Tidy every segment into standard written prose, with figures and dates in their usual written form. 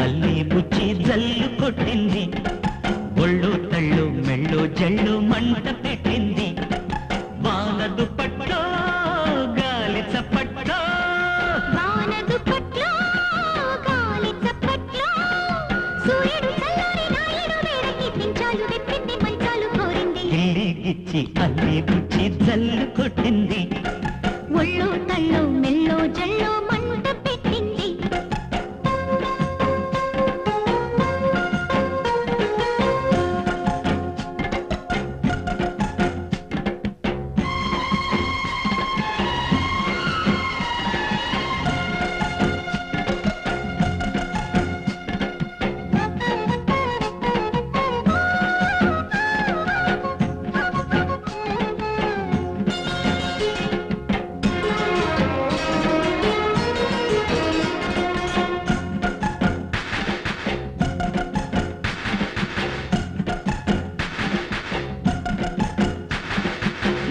అల్లి బుచ్చి జల్లు కొట్టింది ఒళ్ళు తళ్ళు మెళ్ళు జళ్ళు మంట పెట్టింది వాన దుప్పట్లో గాలి చప్పట్లో వాన దుప్పట్లో గాలి చప్పట్లో సూర్యుడు చల్లారి నాయుడు వేడకి పించాలు విప్పింది మంచాలు కోరింది గిల్లి గిచ్చి అల్లి బుచ్చి జల్లు కొట్టింది ఒళ్ళు తళ్ళు మెళ్ళు జళ్ళు మంట పెట్టింది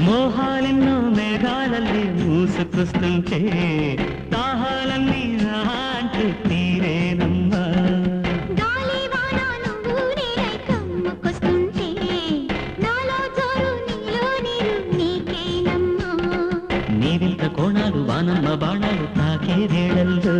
మోహాలెన్నో మేఘాలల్లి మూసుకొస్తుంటే దాహాలన్నీ నాంటూ తీరేనమ్మా గాలి వాన నువ్వు నేనై కమ్ముకొస్తుంటే నాలో జోరు నీలో నీరు నీకేనమ్మా నీవింత కోణాలు వానమ్మ బాణాలు తాకే వేళల్లో